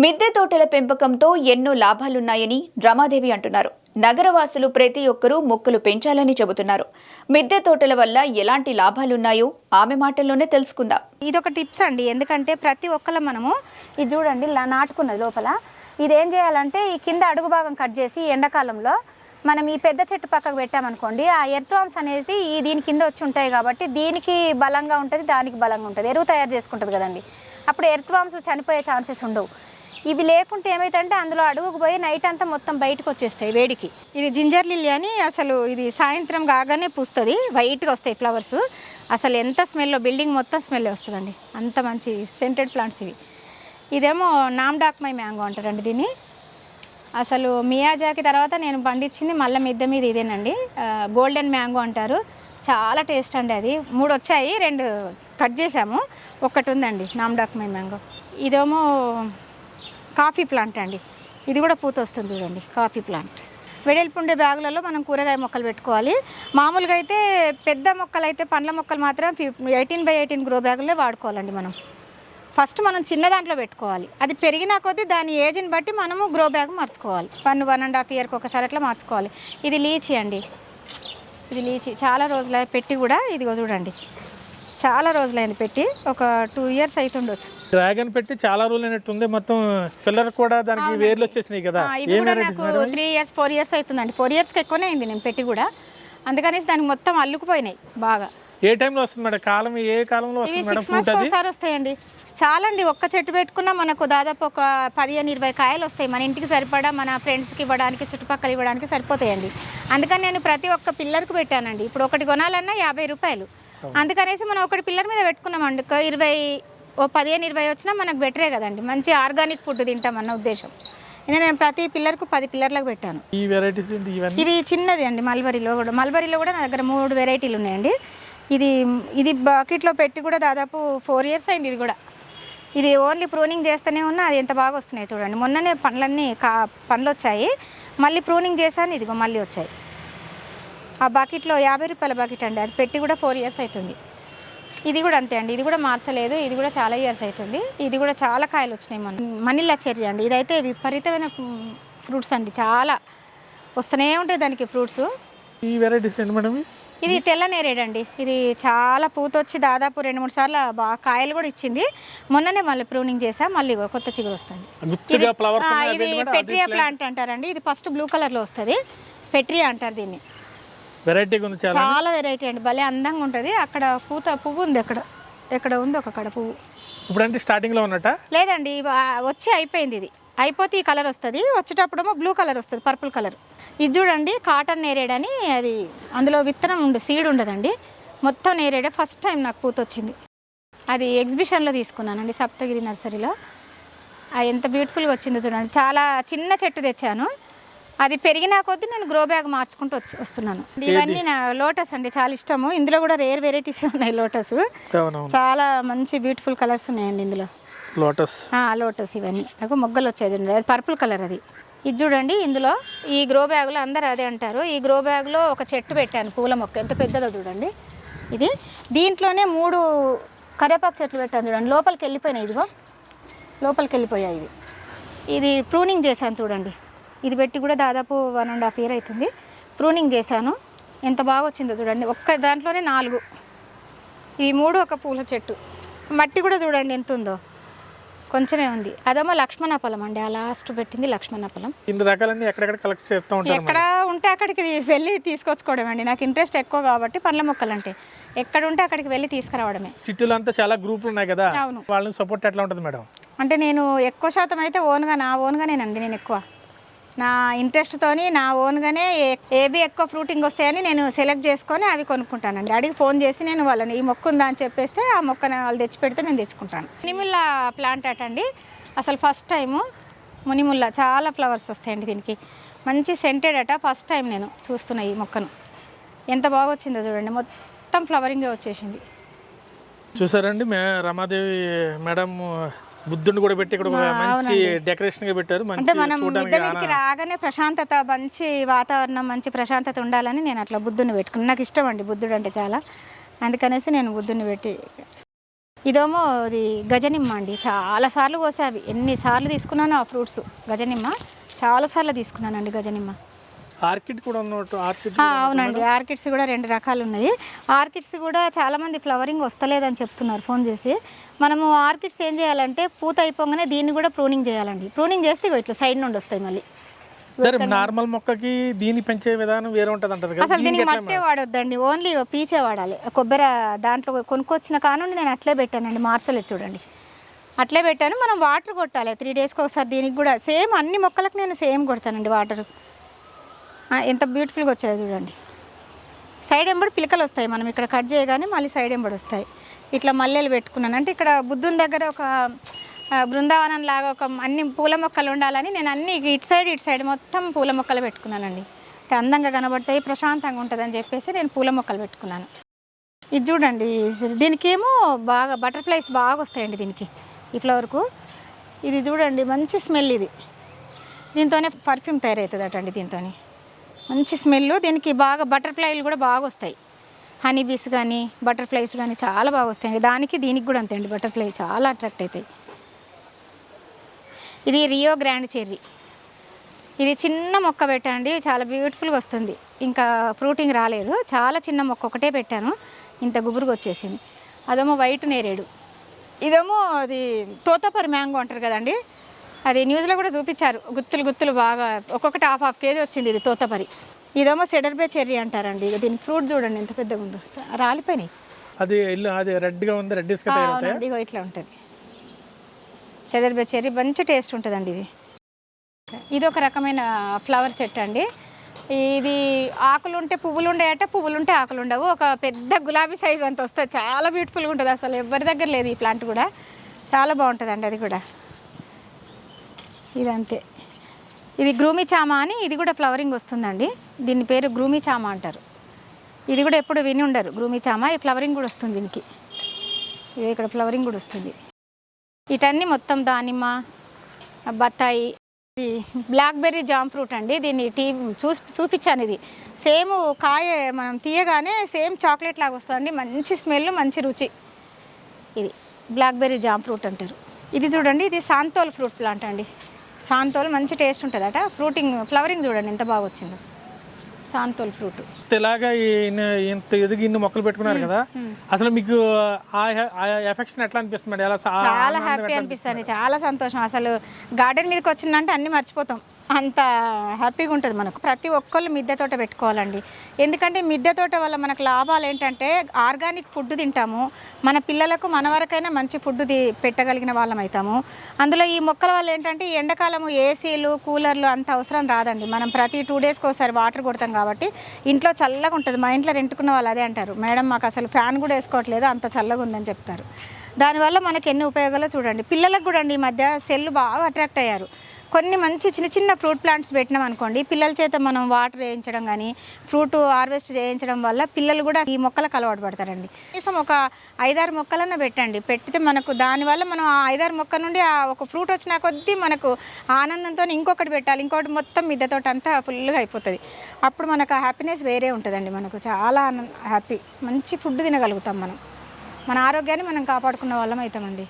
మిద్దె తోటల పెంపకంతో ఎన్నో లాభాలున్నాయని రమాదేవి అంటున్నారు. నగరవాసులు ప్రతి ఒక్కరూ మొక్కలు పెంచాలని చెబుతున్నారు. మిద్దె తోటల వల్ల ఎలాంటి లాభాలున్నాయో ఆమె మాటల్లోనే తెలుసుకుందాం. ఇదొక టిప్స్ అండి. ఎందుకంటే ప్రతి ఒక్కళ్ళ మనము ఇది చూడండి ఇలా నాటుకున్నది లోపల. ఇదేం చేయాలంటే ఈ కింద అడుగు భాగం కట్ చేసి ఎండాకాలంలో మనం ఈ పెద్ద చెట్టు పక్కకు పెట్టామనుకోండి, ఆ ఎర్త్ వామ్స్ అనేది దీని కింద వచ్చి ఉంటాయి కాబట్టి దీనికి బలంగా ఉంటుంది, దానికి బలంగా ఉంటుంది, ఎరువు తయారు చేసుకుంటుంది కదండి. అప్పుడు ఎర్త్ వామ్స్ చనిపోయే ఛాన్సెస్ ఉండవు. ఇవి లేకుంటే ఏమైతుందంటే అందులో అడుగుకు పోయి నైట్ అంతా మొత్తం బయటకు వచ్చేస్తాయి వేడికి. ఇది జింజర్ లిల్లీ అని, అసలు ఇది సాయంత్రం కాగానే పూస్తుంది, వైట్గా వస్తాయి ఫ్లవర్స్. అసలు ఎంత స్మెల్లో, బిల్డింగ్ మొత్తం స్మెల్ వస్తుందండి, అంత మంచి సెంటెడ్ ప్లాంట్స్ ఇవి. ఇదేమో నామ్డాక్మై మ్యాంగో అంటారండి దీన్ని. అసలు మియాజాకి తర్వాత నేను పండించింది మళ్ళీ మిద్దె మీద ఇదేనండి, గోల్డెన్ మ్యాంగో అంటారు. చాలా టేస్ట్ అండి. అది 3 వచ్చాయి, 2 కట్ చేసాము, ఒక్కటి ఉందండి నామ్డాక్మై మ్యాంగో. ఇదేమో కాఫీ ప్లాంట్ అండి, ఇది కూడా పూత వస్తుంది చూడండి. కాఫీ ప్లాంట్ వెడల్పు ఉండే బ్యాగులలో మనం కూరగాయ మొక్కలు పెట్టుకోవాలి. మామూలుగా అయితే పెద్ద మొక్కలు అయితే పండ్ల మొక్కలు మాత్రం 18x18 గ్రో బ్యాగులే వాడుకోవాలండి. ఫస్ట్ మనం చిన్న దాంట్లో పెట్టుకోవాలి. అది పెరిగిన కొద్దీ దాని ఏజ్ని బట్టి మనము గ్రో బ్యాగ్ మార్చుకోవాలి. 1.5 ఇయర్కి ఒకసారి అట్లా మార్చుకోవాలి. ఇది లీచీ అండి, ఇది లీచీ చాలా రోజులు పెట్టి కూడా, ఇదిగో చూడండి చాలా రోజులైంది పెట్టి, ఒక 2 ఇయర్స్ అవుతుండొచ్చు. డ్రాగన్ పెట్టి చాలా రోజులు అయినట్టుంది. మొత్తం పిల్లర్ కూడా దానికి వేర్లు వచ్చేసినాయి కదా. ఇవి కూడా నాకు 3 ఇయర్స్ 4 ఇయర్స్ అవుతుందండి. 4 ఇయర్స్కి ఎక్కువనే అయింది నేను పెట్టి కూడా. అందుకనేసి దానికి మొత్తం అల్లుకుపోయినాయి బాగా. ఏ టైంలో వస్తుంది మేడం? కాలం ఏ కాలంలో వస్తుంది మేడం? 6 months ఒకసారి వస్తాయండి. చాలండి, ఒక్క చెట్టు పెట్టుకున్నా మనకు దాదాపు ఒక 15-20 కాయలు వస్తాయి. మన ఇంటికి సరిపడా, మన ఫ్రెండ్స్కి ఇవ్వడానికి, చుట్టుపక్కల ఇవ్వడానికి సరిపోతాయండి. అందుకని నేను ప్రతి ఒక్క పిల్లర్కి పెట్టానండి. ఇప్పుడు ఒకటి కొనాలన్నా 50 రూపాయలు. అందుకనేసి మనం ఒకటి పిల్లర్ మీద పెట్టుకున్నామండి. 15-20 వచ్చినా మనకు బెటరే కదండి. మంచి ఆర్గానిక్ ఫుడ్ తింటామన్న ఉద్దేశం. నేను ప్రతి పిల్లర్కు 10 పిల్లర్లకు పెట్టాను. ఈ వెరైటీస్ ఇవి చిన్నది అండి. మల్బరీలో కూడా నా దగ్గర 3 వెరైటీలు ఉన్నాయండి. ఇది బకెట్లో పెట్టి కూడా దాదాపు 4 ఇయర్స్ అయింది. ఇది ఓన్లీ ప్రూనింగ్ చేస్తూనే ఉన్నా, అది ఎంత బాగా వస్తున్నాయి చూడండి. మొన్ననే పండ్లు వచ్చాయి, మళ్ళీ ప్రూనింగ్ చేశాను, ఇదిగో మళ్ళీ వచ్చాయి. ఆ బకెట్లో 50 రూపాయల బకెట్ అండి, అది పెట్టి కూడా 4 ఇయర్స్ అవుతుంది. ఇది కూడా అంతే అండి, ఇది కూడా మార్చలేదు, ఇది కూడా చాలా ఇయర్స్ అవుతుంది. ఇది కూడా చాలా కాయలు వచ్చినాయి. మనీలా చెర్రీ అండి, ఇదైతే విపరీతమైన ఫ్రూట్స్ అండి, చాలా వస్తూనే ఉంటాయి దానికి ఫ్రూట్స్. ఈ వెరైటీస్ ఏంటి మేడం? ఇది తెల్ల నేరేడు అండి. ఇది చాలా పూత వచ్చి దాదాపు 2-3 సార్లు బాగా కాయలు కూడా ఇచ్చింది. మొన్ననే మళ్ళీ ప్రూనింగ్ చేసా, మళ్ళీ కొత్త చిగురు వస్తుంది. ఇది పెట్రియా ప్లాంట్ అంటారండి. ఇది ఫస్ట్ బ్లూ కలర్లో వస్తుంది, పెట్రియా అంటారు దీన్ని. వెరైటీ చాలా వెరైటీ అండి, భలే అందంగా ఉంటుంది. అక్కడ పువ్వు ఉంది, ఎక్కడ ఉంది ఒక కడ పువ్వు. ఇప్పుడు అంటే స్టార్టింగ్లో ఉన్నట్ట లేదండి, వచ్చి అయిపోయింది. ఇది అయిపోతే ఈ కలర్ వస్తుంది, వచ్చేటప్పుడేమో బ్లూ కలర్ వస్తుంది, పర్పుల్ కలర్. ఇది చూడండి కాటన్ నేరేడ్ అని, అది అందులో విత్తనం సీడ్ ఉండదండి, మొత్తం నేరేడే. ఫస్ట్ టైం నాకు పూత వచ్చింది. అది ఎగ్జిబిషన్లో తీసుకున్నానండి, సప్తగిరి నర్సరీలో. అది ఎంత బ్యూటిఫుల్గా వచ్చిందో చూడండి. చాలా చిన్న చెట్టు తెచ్చాను, అది పెరిగినా కొద్దీ నేను గ్రో బ్యాగ్ మార్చుకుంటూ వస్తున్నాను. ఇవన్నీ నా లోటస్ అండి, చాలా ఇష్టము. ఇందులో కూడా రేర్ వెరైటీస్ ఉన్నాయి లోటస్, చాలా మంచి బ్యూటిఫుల్ కలర్స్ ఉన్నాయండి ఇందులో. లోటస్ ఇవన్నీ మొగ్గలు వచ్చాయి చూడండి, అది పర్పుల్ కలర్. ఇది చూడండి, ఇందులో ఈ గ్రో బ్యాగ్లో అందరూ అదే అంటారు. ఈ గ్రో బ్యాగ్లో ఒక చెట్టు పెట్టాను, పూల మొక్క ఎంత పెద్దదో చూడండి. ఇది దీంట్లోనే 3 కరివేపాకు చెట్లు పెట్టాను చూడండి, లోపలికి వెళ్ళిపోయినాయి. ఇదిగో లోపలికి వెళ్ళిపోయాయి ఇవి. ఇది ప్రూనింగ్ చేశాను చూడండి, ఇది పెట్టి కూడా దాదాపు 1.5 ఇయర్ అవుతుంది. ప్రూనింగ్ చేశాను, ఎంత బాగా వచ్చిందో చూడండి. ఒక్క దాంట్లోనే 4, ఇవి 3 ఒక పూల చెట్టు. మట్టి కూడా చూడండి ఎంత ఉందో, కొంచెమే ఉంది. అదేమో లక్ష్మణ ఫలం అండి, ఆ లాస్ట్ పెట్టింది లక్ష్మణ ఫలం. ఎక్కడ ఉంటే అక్కడికి వెళ్ళి తీసుకొచ్చుకోవడం అండి, నాకు ఇంట్రెస్ట్ ఎక్కువ కాబట్టి పండ్ల మొక్కలు అంటే ఎక్కడ ఉంటే అక్కడికి వెళ్ళి తీసుకురావడమే. చిట్టులంతా చాలా గ్రూపులు ఉన్నాయి కదా, వాళ్ళని సపోర్ట్ ఎట్లా ఉంటుంది మేడం? అంటే నేను ఎక్కువ శాతం అయితే నా ఓన్గానేనండి. నేను ఎక్కువ నా ఇంట్రెస్ట్తోని నా ఓన్గానే ఏవి ఎక్కువ ఫ్రూటింగ్ వస్తాయని నేను సెలెక్ట్ చేసుకొని అవి కొనుక్కుంటానండి. అడిగి ఫోన్ చేసి నేను వాళ్ళని ఈ మొక్క ఉందా అని చెప్పేస్తే ఆ మొక్కను వాళ్ళు తెచ్చి పెడితే నేను తెచ్చుకుంటాను. మునిముల్లా ప్లాంట్ అండి, అసలు ఫస్ట్ టైము మునిముల్లా చాలా ఫ్లవర్స్ వస్తాయండి దీనికి, మంచి సెంటెడ్ అట. ఫస్ట్ టైం నేను చూస్తున్నా ఈ మొక్కను, ఎంత బాగా వచ్చిందో చూడండి, మొత్తం ఫ్లవరింగ్ వచ్చేసింది. చూసారండి రమాదేవి మేడం బుద్ధుని కూడా పెట్టి ఇక్కడ మంచి డెకరేషన్ గా పెట్టారు. అంటే మనం మిద్దె మీదకి రాగానే ప్రశాంతత, మంచి వాతావరణం, మంచి ప్రశాంతత ఉండాలని నేను అట్లా బుద్ధుని పెట్టుకున్నాను. నాకు ఇష్టం అండి బుద్ధుడు అంటే చాలా, అందుకనేసి నేను బుద్ధుని పెట్టి ఇదేమో ఇది గజనిమ్మ అండి, చాలాసార్లు కోసావి, ఎన్నిసార్లు తీసుకున్నాను ఆ ఫ్రూట్స్. గజనిమ్మ చాలాసార్లు తీసుకున్నానండి గజనిమ్మ. ఆర్కిడ్ కూడా ఉన్నట్టు ఆర్కిడ్ అవునండి, ఆర్కిడ్స్ కూడా 2 రకాలు ఉన్నాయి. ఆర్కిడ్స్ కూడా చాలామంది ఫ్లవరింగ్ వస్తలేదని చెప్తున్నారు ఫోన్ చేసి. మనము ఆర్కిడ్స్ ఏం చేయాలంటే పూత అయిపోగానే దీన్ని కూడా ప్రూనింగ్ చేయాలండి. ప్రూనింగ్ చేస్తే ఇట్లా సైడ్ నుండి వస్తాయి మళ్ళీ. సరే, నార్మల్ మొక్కకి దీన్ని పెంచే విధానం వేరే ఉంటుంది అంటారు కదా. అసలు దీనికి మట్టే వాడొద్దండి, ఓన్లీ పీచే వాడాలి. కొబ్బరి దాంట్లో కొనుక్కొచ్చిన కానుండి నేను అట్లే పెట్టానండి, మార్చలేదు చూడండి, అట్లే పెట్టాను. మనం వాటర్ కొట్టాలి 3 డేస్కి ఒకసారి. దీనికి కూడా సేమ్ అన్ని మొక్కలకు నేను సేమ్ కొడతానండి వాటర్. ఎంత బ్యూటిఫుల్గా వచ్చాయో చూడండి. సైడ్ ఎంబడి పిలకలు వస్తాయి, మనం ఇక్కడ కట్ చేయగానే మళ్ళీ సైడ్ ఎంబడి వస్తాయి. ఇట్లా మల్లెలు పెట్టుకున్నాను. అంటే ఇక్కడ బుద్ధుని దగ్గర ఒక బృందావనం లాగా ఒక అన్ని పూల మొక్కలు ఉండాలని నేను అన్ని ఇటు సైడ్ మొత్తం పూల మొక్కలు పెట్టుకున్నానండి. అంటే అందంగా కనబడతాయి, ప్రశాంతంగా ఉంటుందని చెప్పేసి నేను పూల మొక్కలు పెట్టుకున్నాను. ఇది చూడండి, దీనికేమో బాగా బటర్ఫ్లైస్ బాగా వస్తాయండి దీనికి, ఈ ఫ్లవర్కు. ఇది చూడండి, మంచి స్మెల్. ఇది దీంతోనే పర్ఫ్యూమ్ తయారవుతుంది అండి. దీంతో మంచి స్మెల్. దీనికి బాగా బటర్ఫ్లైలు కూడా బాగా వస్తాయి. హనీ బీస్ కానీ బటర్ఫ్లైస్ కానీ చాలా బాగా వస్తాయండి. దీనికి కూడా అంతే అండి, బటర్ఫ్లై చాలా అట్రాక్ట్ అవుతాయి. ఇది రియో గ్రాండ్ చెర్రీ. ఇది చిన్న మొక్క పెట్టండి, చాలా బ్యూటిఫుల్గా వస్తుంది. ఇంకా ఫ్రూటింగ్ రాలేదు, చాలా చిన్న మొక్క ఒకటే పెట్టాను, ఇంత గుబురుగా వచ్చేసింది. అదేమో వైట్ నేరేడు. ఇదేమో అది తోతాపరి మ్యాంగో అంటారు కదండి, అది న్యూస్లో కూడా చూపించారు. గుత్తులు బాగా, ఒక్కొక్కటి హాఫ్ కేజీ వచ్చింది ఇది తోతాపరి. ఇదేమో సెడర్బే చెర్రీ అంటారండి. దీని ఫ్రూట్ చూడండి ఎంత పెద్దగా ఉందో, రాలిపోయినాయి. అది రెడ్గా ఉంది, రెడ్డిస్గా తయారవుతాయి. ఇగో ఇట్లా ఉంటుంది సెడర్బే చెర్రీ, మంచి టేస్ట్ ఉంటుందండి ఇది. ఇది ఒక రకమైన ఫ్లవర్ చెట్టు అండి. ఇది ఆకులు ఉంటే పువ్వులు ఉండేయట, పువ్వులు ఉంటే ఆకులు ఉండవు. ఒక పెద్ద గులాబీ సైజు అంత వస్తుంది, చాలా బ్యూటిఫుల్గా ఉంటుంది. అసలు ఎవరి దగ్గర లేదు ఈ ప్లాంట్ కూడా, చాలా బాగుంటుందండి అది కూడా. ఇదంతే. ఇది గ్రూమీ చామా అని, ఇది కూడా ఫ్లవరింగ్ వస్తుందండి. దీని పేరు గ్రూమీ చామా అంటారు. ఇది కూడా ఎప్పుడు విని ఉండరు, గ్రూమీ చామా. ఈ ఫ్లవరింగ్ కూడా వస్తుంది దీనికి, ఇది ఇక్కడ ఫ్లవరింగ్ కూడా వస్తుంది. వీటన్నీ మొత్తం దానిమ్మ, బత్తాయి. ఇది బ్లాక్బెర్రీ జామ్ ఫ్రూట్ అండి. దీన్ని చూపించాను. ఇది సేమ్ కాయ మనం తీయగానే సేమ్ చాక్లెట్ లాగా వస్తుందండి, మంచి స్మెల్, మంచి రుచి. ఇది బ్లాక్బెర్రీ జామ్ ఫ్రూట్ అంటారు. ఇది చూడండి, ఇది సాంతోల్ ఫ్రూట్ ప్లాంట్ అండి. సాంతోల్ మంచి టేస్ట్ ఉంటుందట. ఫ్లవరింగ్ చూడండి ఎంత బాగా వచ్చిందో, సాంతోల్ ఫ్రూట్. ఇలాగా ఇంత ఎదిగి ఇన్ని మొక్కలు పెట్టుకున్నారు కదా, అసలు మీకు ఆ ఎఫెక్షన్ ఎట్లా అనిపిస్తుంది? చాలా హ్యాపీ అనిపిస్తుంది, చాలా సంతోషం. అసలు గార్డెన్ మీదకి వచ్చిందంటే అన్నీ మర్చిపోతాం, అంత హ్యాపీగా ఉంటుంది మనకు. ప్రతి ఒక్కళ్ళు మిద్దె తోట పెట్టుకోవాలండి. ఎందుకంటే మిద్దె తోట వల్ల మనకు లాభాలు ఏంటంటే ఆర్గానిక్ ఫుడ్ తింటాము, మన పిల్లలకు మన వరకైనా మంచి ఫుడ్ పెట్టగలిగిన వాళ్ళం అవుతాము. అందులో ఈ మొక్కల వల్ల ఏంటంటే ఈ ఎండాకాలము ఏసీలు కూలర్లు అంత అవసరం రాదండి. మనం ప్రతి 2 డేస్కి ఒకసారి వాటర్ కొడతాం కాబట్టి ఇంట్లో చల్లగా ఉంటుంది. మా ఇంట్లో రెంటుకున్న వాళ్ళు అదే అంటారు, మేడం మాకు అసలు ఫ్యాన్ కూడా వేసుకోవట్లేదు, అంత చల్లగా ఉందని చెప్తారు. దానివల్ల మనకు ఎన్ని ఉపయోగాలు చూడండి. పిల్లలకు కూడా అండి ఈ మధ్య సెల్ బాగా అట్రాక్ట్ అయ్యారు. కొన్ని మంచి చిన్న ఫ్రూట్ ప్లాంట్స్ పెట్టినాం అనుకోండి, పిల్లల చేత మనం వాటర్ వేయించడం కానీ ఫ్రూట్ హార్వెస్ట్ చేయించడం వల్ల పిల్లలు కూడా ఈ మొక్కలకు అలవాటు పడతారండి. కనీసం ఒక 5-6 మొక్కలన్నా పెడితే మనకు దానివల్ల మనం ఆ 5-6 మొక్క నుండి ఆ ఒక ఫ్రూట్ వచ్చిన కొద్దీ మనకు ఆనందంతో ఇంకొకటి పెట్టాలి, ఇంకొకటి మొత్తం మిద్దెతో అంతా ఫుల్గా అయిపోతుంది. అప్పుడు మనకు ఆ హ్యాపీనెస్ వేరే ఉంటుందండి. మనకు చాలా హ్యాపీ, మంచి ఫుడ్ తినగలుగుతాం. మన ఆరోగ్యాన్ని మనం కాపాడుకున్న వాళ్ళం అవుతామండి.